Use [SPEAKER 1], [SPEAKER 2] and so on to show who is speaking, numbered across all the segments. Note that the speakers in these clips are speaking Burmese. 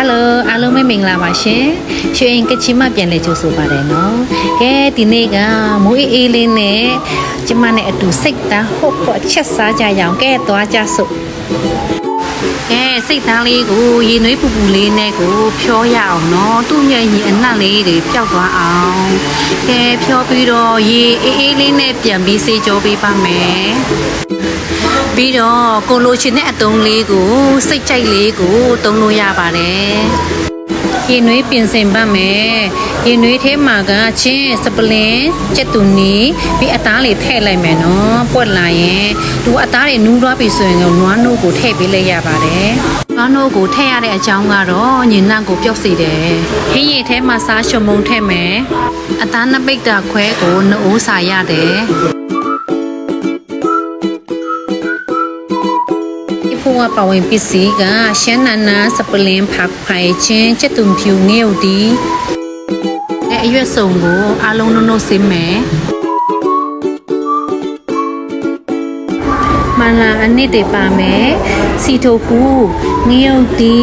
[SPEAKER 1] Hello အားလုံးပဲမင်္ဂလာပါရှင်ရွှေရင်ကချင်မပြန်လဲကြိုးဆိုပါတယ်နော်ကဲဒီနေ့ကမိုးအေးလေးနဲ့ကျမနဲ့အတူစိတ်သားဟုတ်ပေါ့ချက်စားကြရအောင်ကဲသွားကြစို့ကဲစိတ်သားလေးကိုရေနွေးပူပူလေးနဲ့ကိုဖြောရအောင်နော်သူ့ရဲ့ရေအနက်လေးတွေပျောက်သွားအောင်ကဲဖြောပြီးတော့ရေအေးအေးလေးနဲ့ပြန်ပြီးစေးကြောပေးပါမယ်ပြီးတော့ကိုလိုချင်တဲ့အတုံးလေးကိုစိတ်ကြိုက်လေးကိုတုံးလို့ရပါတယ်ရေနွေးပြင်ဆင်ပါမယ်ရေနွေးထဲမှာကချင်းစပလင်းကြက်တူနီပြီးအသားလေးထည့်လိုက်မယ်နော်ပွက်လာရင်သူအသားတွေနူးသွားပြီဆိုရင်နွားနို့ကိုထည့်ပေးလိုက်ရပါတယ်နွားနို့ကိုထည့်ရတဲ့အကြောင်းကတော့ညင်နံ့ကိုပျောက်စေတယ်ဟင်းရည်ထဲမှာစားရှုံမုံထည့်မယ်အသားနှစ်ပိတ်တာခွဲကိုနှိုးစာရတယ်ဘဝပဝင်ပစ္စည်းကရှမ်းနာနာစပလင်းဖက်ဖိုင်ချင်းချက်တုံဖြူငဲ့ဦးဒီအရွက်စုံကိုအားလုံးနှုတ်စင်းမယ်မလာအနစ်တွေပါမယ်စီထိုကူငဲ့ဦးဒီ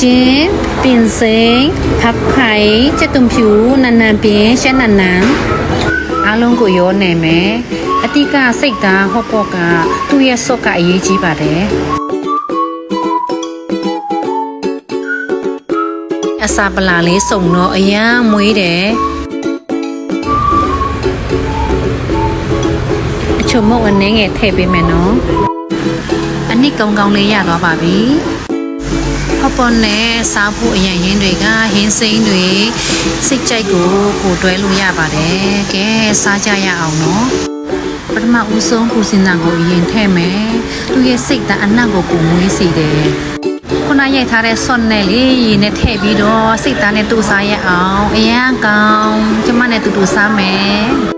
[SPEAKER 1] ချင်းပင်စိန်ဖက်ဖိုင်ချက်တုံဖြူနန်နန်ပင်ရှမ်းနာနာအားလုံးကိုရောနေမယ်အတိကစိတ်သားဟော့ပေါ့ကသူ့ရဲ့စော့ကအရေးကြီးပါတယ်အစာပလာလေးစုံတော့အရန်မွေးတယ်အချုံမုတ်အနေငယ်ထည့်ပေးမယ်နော်အနစ်ကောင်းကောင်းလေးရသွားပါပြီဟော့ပေါ့နဲ့စားဖို့အရင်ရင်းတွေကဟင်းစိမ်းတွေစိတ်ကြိုက်ကိုတွဲလို့ရပါတယ်ကဲစားကြရအောင်နော်ပထမဦးဆုံးပူစင်တန်ကိုအရင်ထည့်မယ်သူရဲ့စိတ်သားအနံ့ကိုပူမွေးစေတယ်ခုနရိုက်ထားတဲ့ဆွန်နဲ့လေရေနဲ့ထည့်ပြီးတော့စိတ်သားနဲ့တူစားရအောင်အရန်ကောင်းကျမနဲ့တူတူစားမယ်